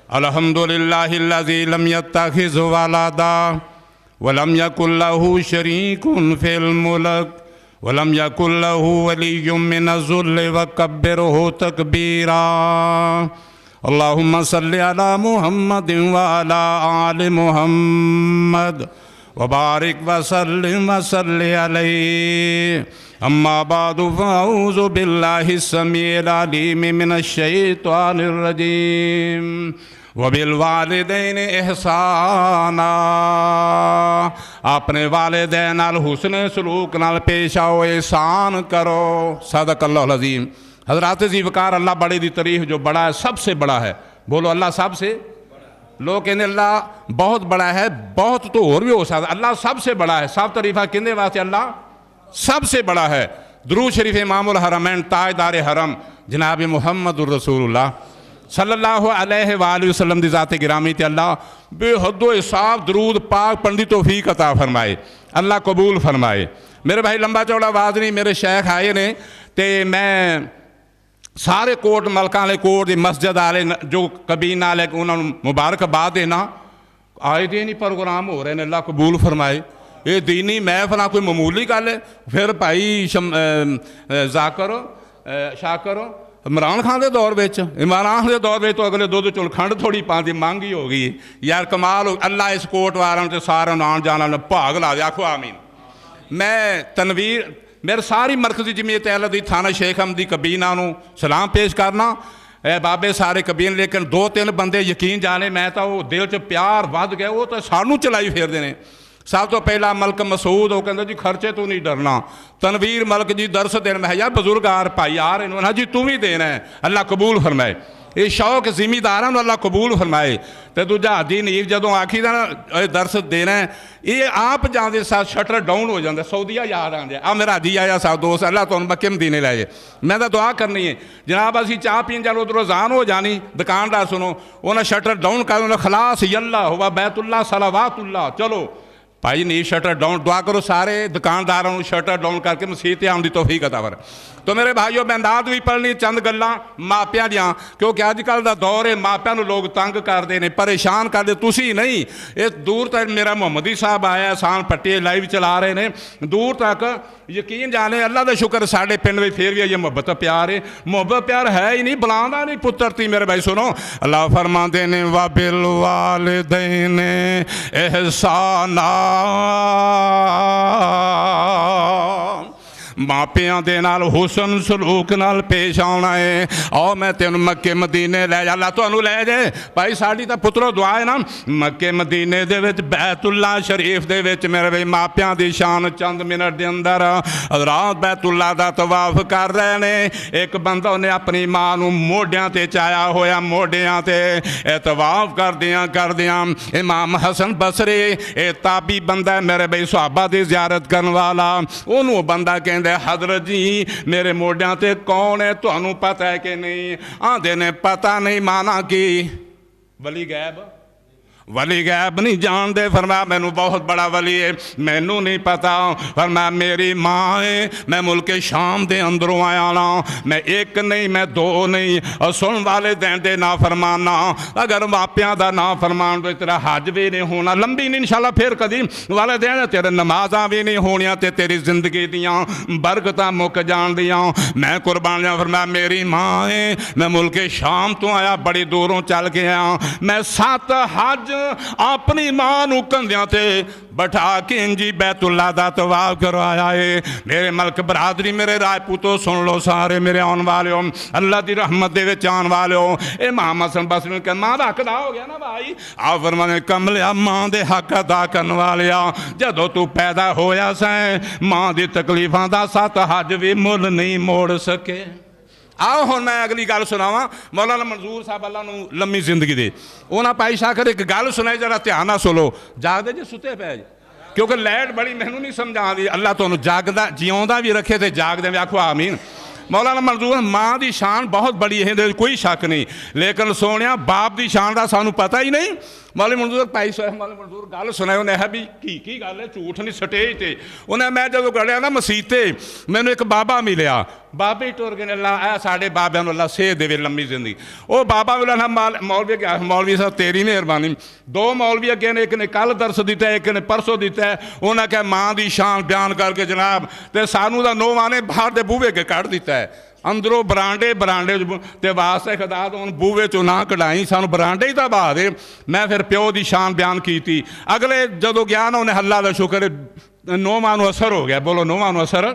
अल्हम्दुलिल्लाहिल्लज़ी lump यत्तखिज़ वलदा वलम यकुल लहू शरीकुन fill मुल्क वलम यकुल लहू वलिय्युम मिनज़्ज़ुल्लि वकब्बिरहु तकबीरा। अल्लाहुम्मा सल्लि अला मुहम्मदिन व अला आलि मुहम्मद व बारिक व सल्लि अलैहि। अम्मा बादु फ़अऊज़ु बिल्लाहि समीइल अलीम मिनश शैतानिर रजीम। वबिल वालिदैनि एहसाना, अपने वालिदैन नाल हुस्न सलूक नाल पेश आओ, एहसान करो। सदक़ल्लाहुल अज़ीम। हज़रात ज़ीवकार, अल्लाह बड़े दी तारीफ़, जो बड़ा है सबसे बड़ा है। बोलो अल्लाह सबसे। लोग कहते अल्लाह बहुत बड़ा है, बहुत तो और भी हो सकता, अल्लाह सबसे बड़ा है। सब तारीफ़ा किंदे वास्ते? अल्लाह सबसे बड़ा है। दुरूद शरीफ इमामुल हरमैन ताजदार हरम जनाब मुहम्मदुर रसूलुल्लाह सल्लल्लाहु अलैहि वसल्लम दी ज़ात गिरामी ते अल्लाह बेहद हिसाब दरूद पाक पढ़ने की तौफीक अता फरमाए, अल्लाह कबूल फरमाए। मेरे भाई लंबा चौड़ा आवाज़ नहीं, मेरे शेख आए ने तो मैं सारे कोट मलकां वाले कोट की मस्जिद वाले जो कबीना वाले उन्होंने मुबारकबाद देना। आए दिन ही प्रोग्राम हो रहे हैं, अल्लाह कबूल फरमाए। ये दीनी महफिल कोई मामूली गल है? फिर भाई जाकर शाकर इमरान खान के दौर में, इमरान के दौर में तो अगले दुध चुल खंड थोड़ी पाती मंग ही हो गई यार, कमाल हो। अल्लाह इस कोट वालों से सारे आन जान भाग ला दे, आखो आमीन। मैं तनवीर मेरे सारी मरकजी जमीयत अहले दी थाना शेख अहमदी कबीना नूं सलाम पेश करना। ए बाबे सारे कबीन, लेकिन दो तीन बंदे यकीन जाने, मैं तो वो दिल च प्यार वध गया, वो तो सानू चलाई फिरते हैं। सब तो पहला मलक मसूद, वो कहते जी खर्चे तू नहीं डरना। तनवीर मलक जी दरस देन, मैं यार बजुर्ग आ भाई आ रहे हैं जी, तू भी देना है, अल्लाह कबूल फरमाए। ये शौक जिमीदारां अल्लाह कबूल फरमाए। तो दूजा हादी नीर जदों आखी दा ना दरस देना है, ये आप जाते साथ शटर डाउन हो जाता, सऊदीया याद आते। आ मेरा हाजी आया साहब दोस्त, अल्लाह तुहानू मक्के मदीने लै जाए। मैं तो दुआ करनी है जनाब, असी चाह पीन चलो उधरों अज़ान हो जानी, दुकानदार सुनो उन्हें शटर डाउन कर, उन्हें खलास यल्ला हुआ बैतुल्ला सलावातुल्ला, चलो भाई नहीं शटर डाउन। दुआ करो सारे दुकानदारों को शटर डाउन करके मसीत आने की तौफीक अता फरमाए। तो मेरे भाइयों, मैं नाद भी पढ़नी चंद गल्लां मापियां दियां, क्योंकि अजकल का दौर है मापियां नूं लोग तंग करते हैं, परेशान करते। तुसी नहीं, ये दूर तक मेरा मुहम्मदी साहब आया, एहसान पट्टी लाइव चला रहे हैं, दूर तक यकीन जाने। अल्लाह का शुक्र साढ़े पिंड में फिर भी ये मुहब्बत प्यार है। मुहब्बत प्यार है ही नहीं, बुलांदा नहीं पुत्र ती। मेरे भाई सुनो, अल्लाह फरमाते ने वबिल वालिदैनि एहसाना, मापियां दे नाल हुसन सलूक नाल पेश आना है। आओ मैं तेन मक्के मदीने लै जा, अल्लाह तुहानू लै जाए। भाई साड़ी तो पुत्रो दुआ है ना, मक्के मदीने दे विच बैतुल्ला शरीफ दे विच मेरे भाई मापियां दी शान चंद मिनट दे अंदर हज़रात बैतुल्ला दा तवाफ कर रहे ने। एक बंदा उन्हें अपनी मां नू मोढियां ते चाया होया, मोढियां ते तवाफ करदियां इमाम हसन बसरी ए ताबी बंदा है मेरे भाई, सहाबा दी ज़ियारत करने वाला, उन्होंने बंदा कहते हजरत जी मेरे मोढियां ते कौन है, तुहानू पता है कि नहीं? आंदे ने पता नहीं, माना कि वली गैब, वली गैब नहीं जानते। फरमाया मैनू बहुत बड़ा वली है, मैनू नहीं पता। फरमाया मेरी माँ है, मैं मुल्क शाम के अंदरों आया ना, मैं एक नहीं मैं दो नहीं। और सुन वाले दिन दे ना फरमाना, अगर मापियां का ना फरमान तो तेरा हज भी नहीं होना, लंबी नहीं इंशाल्लाह फिर कदी वाले दिन तेरे नमाजा भी नहीं होनिया, ते तेरी जिंदगी दियाँ बरकत मुक जान दियाँ। मैं कुर्बान जाऊँ। फरमाया मेरी माँ है, मैं मुल्क शाम तो आया, बड़ी दूरों चल के आया, मैं 7 हज अपनी मां नू कंधियां ते बैठा के इंजी बैतुल्ला दा तवाफ करवाया है। मेरे मलक बरादरी, मेरे राजपूतों सुन लो, सारे मेरे आने वाले हो, अल्लाह की रहमत दे विच आने वाले हो। इमाम हसन बसरी ने मां दा हक अदा हो गया ना भाई। आ फरमाने कमलिया मां दे हक अदा करने वाले जदों तू पैदा होया सैं, मां दी तकलीफां दा 7 हज भी मुल नहीं मोड़ सके। आओ हुण मैं अगली गल सुनावा। मौलाना मंजूर साहब अल्लाह नूं लम्मी जिंदगी दे, उन्हें पाई शाकर एक गल सुनाई, जरा ध्यान नाल सुनो। जागदे जे सुते पे जे, क्योंकि लाइट बड़ी मैनू नहीं समझ आती। अल्लाह तुहानू जागदा जिउंदा भी रखे तो जागदे भी आखो आमीन। मौलाना मंजूर माँ की शान बहुत बड़ी है, कोई शक नहीं, लेकिन सोनिया बाप की शान का सानू पता ही नहीं। मौलाना मंजूर भाई साहब मौलाना मंजूर गल सुनाई, उन्हें है भी की गल है, झूठ नहीं, स्टेज पर उन्हें मैं जो गलिया ना मसीते, मैनू एक बाबा मिलिया, बाबे ही टुर गए अल्लाह ए साढ़े बाबियां नूं अल्लाह सेहत देवे लंबी जिंदगी। वो बाबा बोला ना मौलवी क्या मौलवी साहब तेरी मेहरबानी। दो मौलवी अगे ने एक ने कल दर्स दिता है एक ने परसों दिता है। उन्हें क्या माँ की शान बयान करके जनाब तो सानू का नोवां ने बाहर के बूहे के कढ़ दिता है अंदरों बरांडे बरांडे ते वास्ते खुदा तो हूँ बूहे चो ना कढ़ाई सानू बरांडे ही तो बहा दे। मैं फिर प्यो की शान बयान की थी। अगले जदों गया ना उन्हें अल्लाह का शुक्र नोवां नूं असर हो गया। बोलो नोवां नूं असर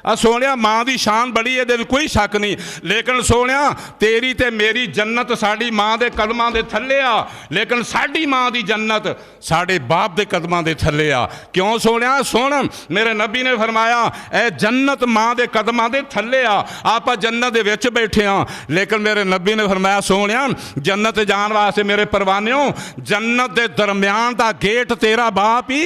सोनिया माँ की शान बड़ी है कोई शक नहीं। लेकिन सोनिया तेरी ते मेरी जन्नत साड़ी माँ के कदमां दे थले आ लेकिन साड़ी माँ की जन्नत साढ़े बाप के कदमां दे थले आ। क्यों सोनिया सुन मेरे नबी ने फरमाया ए जन्नत माँ के कदमां दे थले आ आप जन्नत दे विच बैठे हाँ। लेकिन मेरे नबी ने फरमाया सोनिया जन्नत जान वास्ते मेरे परवानियों जन्नत के दरम्यान का गेट तेरा बाप ही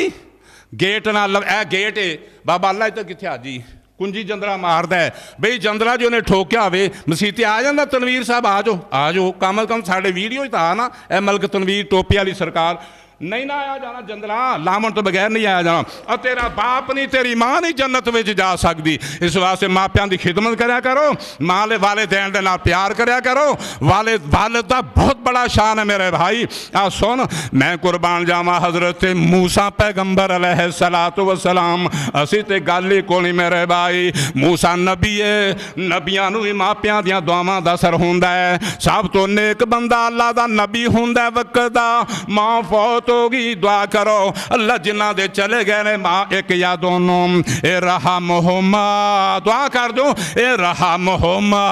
गेट ना ए गेट है बाबा अल्लाह तो कितने हाजी कुंजी जंदरा मारदा है बई जंदरा जो उन्हें ठोकिया हो मसीते आ जाता तनवीर साहब आ जाओ कम अज कम साढ़े वीडियो तो आ ना ए मलक तनवीर टोपी वाली सरकार नहीं ना आया जाना जंदरा लामन तो बगैर नहीं आया जाना। और तेरा बाप नहीं तेरी माँ नहीं जन्नत में जा सकती। इस वास्ते मापियां की खिदमत करया करो माँ वाले दैन के नाल प्यार करया करो। वाले का बहुत बड़ा शान है मेरे भाई। आ सुन मैं कुर्बान जावा हजरत मूसा पैगंबर अलैहिस्सलातु वस्सलाम असी ते गल ही कोनी मेरे भाई। मूसा नबी है नबियां नूं भी मापियां दियां दुआवां दा असर हुंदा है। सब तो नेक बंदा अल्लाह दा नबी हुंदा वक्त दा माँ फौत होगी दुआ करो अल्लाह जिन्ना दे चले गए ने माँ एक या दोनों ए रहा मोहम्मा दुआ कर दो ए रहा मोहम्मा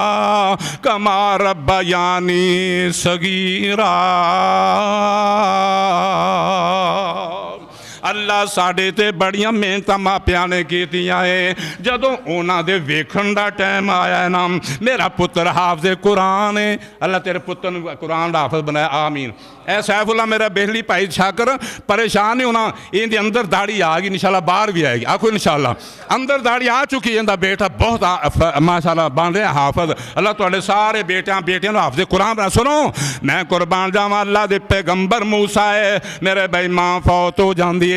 कमा रब्बयानी सगीरा। अल्लाह साढ़े ते बड़ियां मेहनत मापिया ने कीतियां है। जदों उन्हां दे वेखण दा टाइम आया है ना मेरा पुत्र हाफिज़ कुरान है अल्लाह तेरे पुत्र नूं कुरान दा हाफिज़ बनाया आमीन। ए सैफुल्ला मेरा बेहली भाई शाकर परेशान नहीं होना इनके अंदर दाढ़ी आ गई इंशाल्लाह बाहर भी आएगी आखो इंशाल्लाह अंदर दाढ़ी आ चुकी है। इनका बेटा बहुत माशाल्लाह बन रहा हाफिज़ अल्लाह तुहाडे सारे बेटियां बेटियां नूं हाफिज़ कुरान बना। सुनो मैं कुर्बान जावां अल्लाह दे पैगंबर मूसा है मेरे भाई माँ फौत हो जाती है।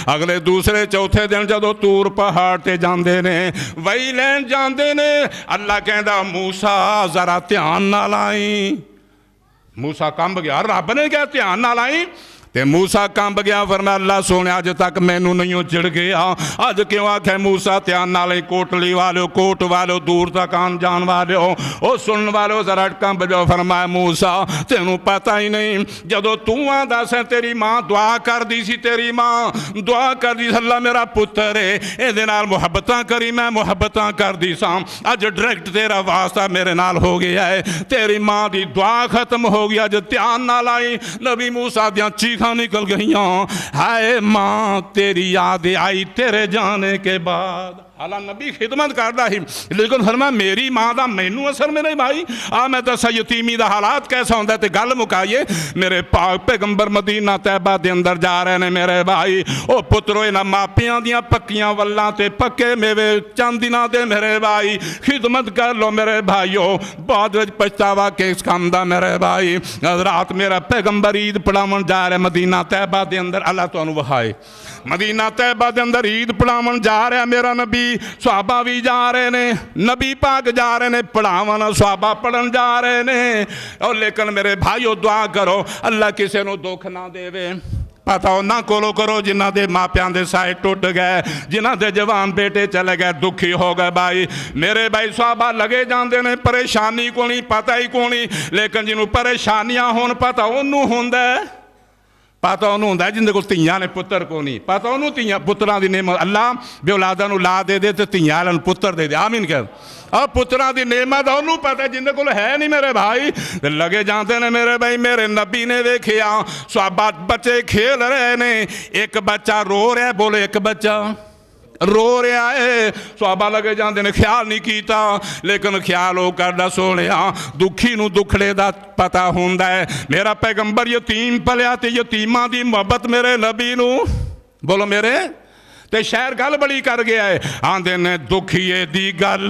अगले दूसरे चौथे दिन जदों तूर पहाड़ ते जांदे ने वही लैन जांदे ने अल्लाह कहंदा मूसा जरा ध्यान नाल आई। मूसा कंब गया रब ने क्या ध्यान नाल आई ते मूसा कंब गया फरमाया अल्लाह सोने अज तक मैनू नहीं चिड़ गया अज क्यों आखे मूसा ध्यान नाल कोटली वालो कोट वालो दूर तक आन जान वालो ओ सुन वालो जरा कंब जाओ। फरमाया मूसा तेनू पता ही नहीं जदों तू आंदा सी तेरी माँ दुआ कर दी सी तेरी माँ दुआ कर दी अल्लाह मेरा पुत्र है इहदे नाल मुहब्बतां करी मैं मुहब्बतां कर दी सां अज डायरैक्ट तेरा वास्ता मेरे नाल हो गया है तेरी माँ की दुआ खत्म हो गई अज ध्यान नाल आई। नबी मूसा दियां चीखां निकल गई हाय माँ तेरी याद आई तेरे जाने के बाद। हालां नबी खिदमत करता ही लेकिन फरमाया मेरी माँ का मैनू असर मेरे भाई आ मैं दसा यतीमी का हालात कैसा होंदा ते गल मुकाइए। मेरे पाक पैगंबर मदीना तैयबा दे अंदर जा रहे हैं मेरे भाई ओ पुत्रो इन्हां मापियां दियां पक्कियां वल्लां ते पक्के मेवे चंद दिनां दे मेरे भाई खिदमत कर लो मेरे भाईओ बाद विच पछतावा किस काम दा मेरे भाई। रात मेरा पैगंबर ईद पढ़ावन जा रहा मदीना तैयबा दे अंदर अल्लाह तुहानू वहाए मदीना तैयबा दे अंदर ईद पढ़ावन जा रहा मेरा नबी सहाबा भी जा रहे ने नबी पाक जा रहे ने पढ़ावन सहाबा पढ़न जा रहे ने। और लेकिन मेरे भाईओ दुआ करो अल्लाह किसी को दुख ना देवे। पता उन्होंने कोलो करो जिन्हों के मापियां दे साए टुट गए जिन्हों के जवान बेटे चले गए दुखी हो गए भाई मेरे भाई सहाबा लगे जाते हैं परेशानी को नहीं पता ही को नहीं लेकिन जिन्हों परेशानियां होन पता उन्होंने होंदा पता उन्होंने होंदा जिंदे कोल धीआं ने पुत्र को नहीं पता उन्होंने धीआं पुत्रां दी नेमत अल्लाह भी औलादां नूं ला दे ते धीआं वालिआं नूं पुत्र दे दे आमीन कह और पुत्रां दी नेमत उन्होंने पता जिंदे कोल है नहीं मेरे भाई लगे जाते हैं मेरे भाई। मेरे नबी ने वेखिया सहाबा बच्चे खेल रहे ने एक बच्चा रो रहा है बोले एक बच्चा रो रहा है सहाबा लगे जाते ने ख्याल नहीं किया लेकिन ख्याल वो करदा सोने दुखी नूं दुखड़े दा पता हुंदा है। मेरा पैगंबर यतीम पलिया ते यतीमां दी मोहब्बत मेरे नबी नूं बोलो मेरे ते शहर गल बड़ी कर गया है आंदे ने दुखिए दी गल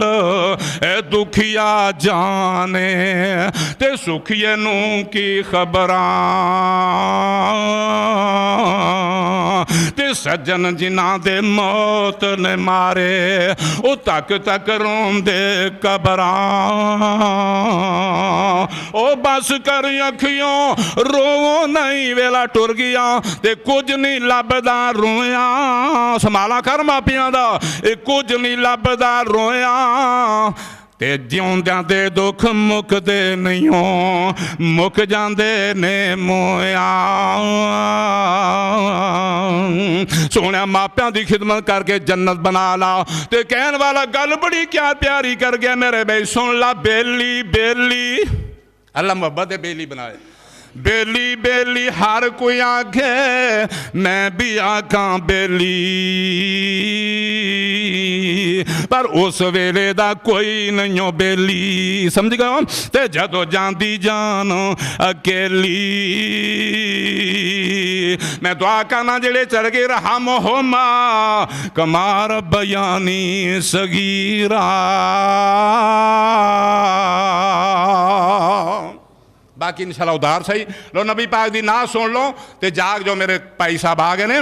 ए दुखिया जाने ते सुखिए नूं की खबरां ते सज्जन जिन्हां दे मौत ने मारे ओ तक तक रोंदे कबरां। ओ बस कर अखियों रोवो नहीं वेला टुर गया ते कुछ नहीं लभदा रोया। संभाला कर मापियां दा ए कुछ नहीं लभदा रोया ते जिउंदियां दे दुख मुकदे नहीं हो मुक जांदे ने मोया। सोहणिया मापियां दी खिदमत करके जन्नत बना ला ते कहण वाला गल बड़ी क्या प्यारी कर गया मेरे भाई सुन ला। बेली बेली अल्लाह मोहब्बत दे बेली बनाए। बेली बेली हर कोई आखे मैं भी आखा बेली पर उस वेले दा कोई नहीं बेली समझ गए ते जदों जांदी जान अकेली। मैं दुआ करना जेड़े चढ़ गए रहा मोहम्मा कमार बयानी सगीरा। बाकी इंशाल्लाह उधार सही लो नबी पाक दी ना सुन लो ते जाग जो मेरे भाई साहब आ गए ने।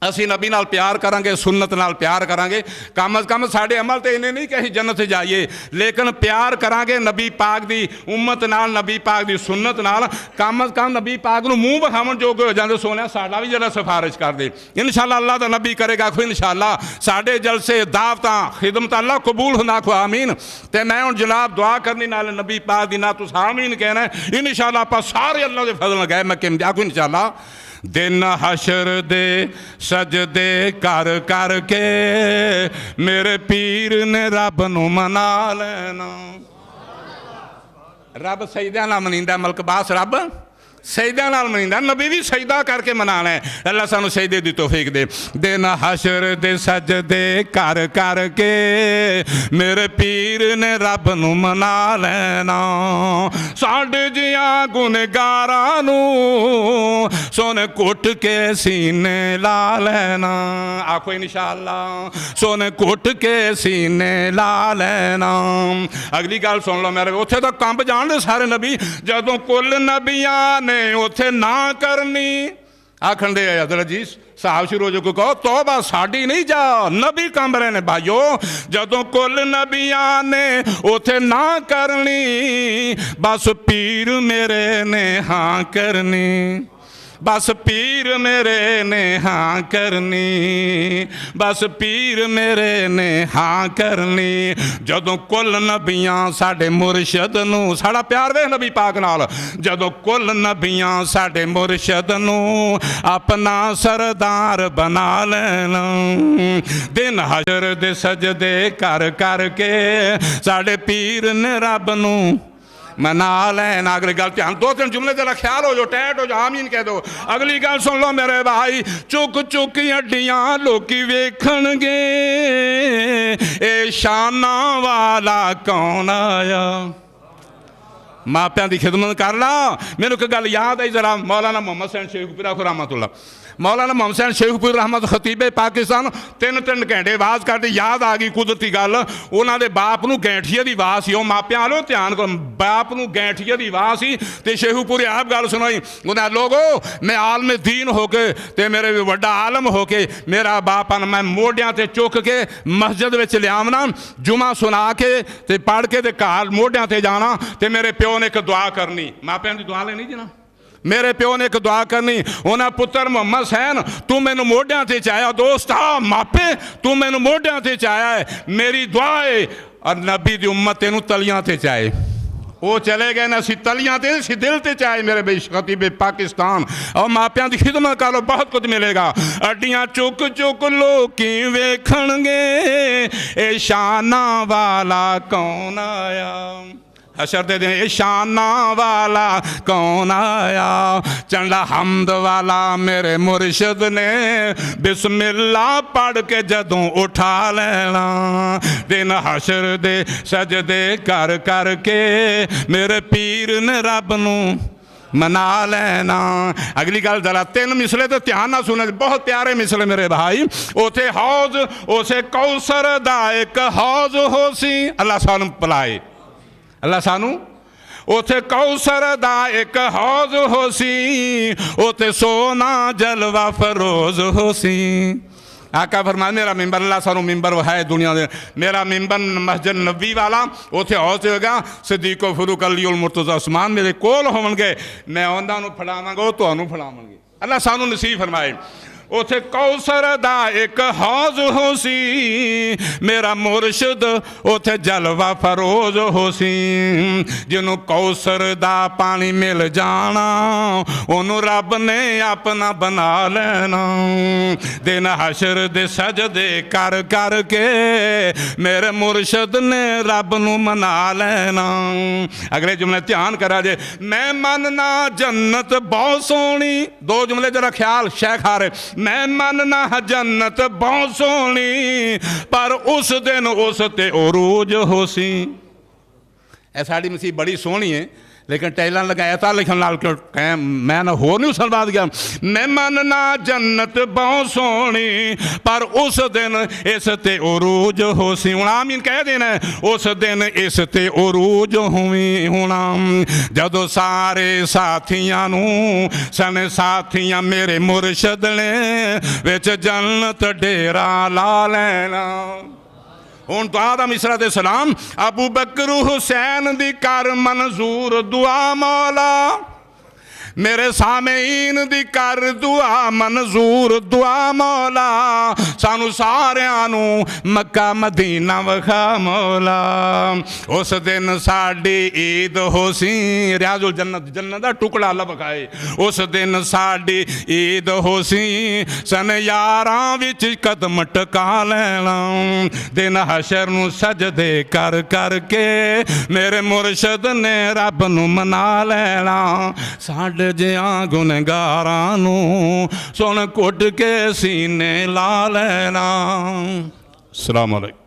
असी नबी नाल प्यार करांगे सुन्नत नाल प्यार करांगे कम अज कम साढ़े अमल तो इन्हें नहीं कि असीं जन्नत जाइए लेकिन प्यार करांगे नबी पाक दी उम्मत नाल नबी पाक दी सुन्नत नाल कम अज कम नबी पाक नूं मूँह विखावन जोगे हो जाते। सोने साडा भी जरा सिफारिश कर दे इंशाअल्लाह अल्लाह दा नबी करेगा खो इंशाअल्लाह साडे जलसे दावतां खिदमत अल्लाह कबूल होना खो आमीन। ते मैं हुण जनाब दुआ करनी नाल नबी पाक दी ना तुस आमीन कहना इंशाअल्लाह आपां सारे अल्लाह दे फजल गए मैं किम जागो इंशाअल्लाह। दिन हशर दे सजदे कर कर के मेरे पीर ने रब नूं मना लेना। रब सजद्यां नाल मनींदा मलकबास रब सजद्यां नाल मनींदा नबी भी सजदा करके मनाना है। अल्लाह सानू सजदे दी तौफीक दे। दिन हशर दे सजदे कर कर के मेरे पीर ने रब नूं मना लेना। साडे जियां गुनहगारां नूं सोने कुट के सीने ला लेना। आखो इंशाअल्लाह सोने कुट के सीने ला लेना। अगली गल सुन लो मेरे उत्थे तो कंब जान दे सारे नबी जदों कुल नबियां ने उथे ना करनी आखन दे अब्दुल अजीज साहब शुरू जो कहो तौबा साड़ी नहीं जा नबी कंब रहे ने भाइयो जदों कुल नबियां ने उथे ना करनी बस पीर मेरे ने हाँ करनी। बस पीर मेरे ने हाँ करनी बस पीर मेरे ने हाँ करनी। जदों कुल नबियां साडे मुर्शद नूं साड़ा प्यार वे नबी पाक नाल जदों कुल नबियां साडे मुर्शद नूं अपना सरदार बना लेना। दिन हशर दे सजदे कर कर के साडे पीर ने रब नूं मना लेना। अगली गल ध्यान दो तीन जुमले जरा ख्याल हो जो टैट हो जो आमीन कह दो। अगली गल सुन लो मेरे भाई चुक चुक हड्डियां लोकी वेखणगे ए शाना वाला कौन आया। मापियां दी खिदमत कर ला। मैनू एक गल याद आई जरा मौलाना मोहम्मद हुसैन शेखपुरा रहमतुल्लाह मौलाना मोहम्मद हुसैन शेखपुर रहमत खतीबे पाकिस्तान तीन तीन घंटे आवाज़ करते याद आ गई कुदरती गल उन्हों के बाप नूं गैंठिए की आवाज़ सी मापियां लो ध्यान करो बाप नूं गैंठिए की आवाज़ सी ते शेखपुरी आप गल सुनाई उन्हें लोगो मैं आलम दीन होके ते मेरे वड्डा आलम होके मेरा बाप मैं मोढियां ते चुक के मस्जिद में लियावना जुमा सुना के ते पढ़ के ते घर मोढियां ते जाना ते मेरे प्यो ने एक दुआ करनी मापियां की दुआ लेनी जी ना। मेरे प्यो ने एक दुआ करनी उन्हें पुत्र मोहम्मद हुसैन तू मैनू मोढियां ते चाया दोस्त आ मापे तू मैनू मोढियां ते चाया है मेरी दुआ है और नबी दी उम्मत तेनू तलियां ते चाहे। वो चले गए ना असी तलियां ते असी दिल ते चाहे मेरे भाई खतीबे पाकिस्तान और मापियां की खिदमत करो बहुत कुछ मिलेगा। अड्डियां चुक चुक लोकी वेखणगे ए शाना वाला कौन आया। हशर दे दिन शाना वाला कौन आया चंडा हमद वाला मेरे मुर्शद ने बिस्मिल्लाह पढ़ के जदों उठा लेना। दिन हशर दे सजदे कर कर के मेरे पीर ने रब नूं मना लेना। अगली गल जरा तीन मिसले तो ध्यान ना सुने बहुत प्यारे मिसले मेरे भाई। उथे हौज उसे कौसर दा एक हौज हो सी अल्लाह सानू पलाए अल्लाह सानू उथे कौसर दा एक हौज होसी, उथे सोना जलवा फरोज होसी। आका फरमाए मेरा मिंबर, अल्लाह सानू मिंबर है दुनिया दे, मेरा मिंबर मस्जिद नबी वाला उथे हौज होगा, सिद्दीक फरूक अली उल मुर्तज़ा उस्मान मेरे कोल होवणगे, मैं उन्हां नूं फड़ावांगा, ओह तुहानूं फड़ावणगे। अल्लाह सानू नसीब फरमाए। उथे कौसर दा एक हौज होसी, मेरा मुर्शद उथे जलवा फरोज होसी। जिन्हों कौसर दा पानी मिल जाना, उन्हों रब ने अपना बना लेना। दिन हशर दे सजदे कर कर के मेरे मुर्शद ने रब नूं मना लेना। अगले जुमले ध्यान करा जे, मैं मनना जन्नत बहुत सोहनी, दो जुमले जरा ख्याल शेख आ रहे, मैं मनना जन्नत बहुत सोहनी, पर उस दिन उस ते उरूज होसी। ऐ साड़ी मसीह बड़ी सोहनी है, लेकिन टैलन लगाया था लिखन लाल क्यों मैं ना होर नहीं सलवाद गया। मैं मनना जन्नत बहुत सोहनी, पर उस दिन इस ते उरूज होसी। हुण आमीन कह देना, उस दिन इस ते उरूज होवी होना। जदों सारे साथियां नूं सन साथियां मेरे मुर्शद ने विच जन्नत डेरा ला लेना। हुण दुआ दा मिसरा ते सलाम। अबू बकर हुसैन दी कर मंजूर दुआ मौला, मेरे सामेईन दी कर दुआ मंजूर दुआ मौला, सानू सारियां नू मक्का मदीना वखा मौला। उस दिन साडी ईद होसी, रियाजुल जन्नत जन्नत दा टुकड़ा अल्लाह वखाए। उस दिन साडी ईद होसी, सन यारां विच कदम टका लेना। दिन हशर नू सजदे कर कर के मेरे मुर्शद ने रब नू मना लेना। साडे जियां गुनहगारां नूं सुन कुट के सीने ला लेना। अस्सलाम वालेकुम।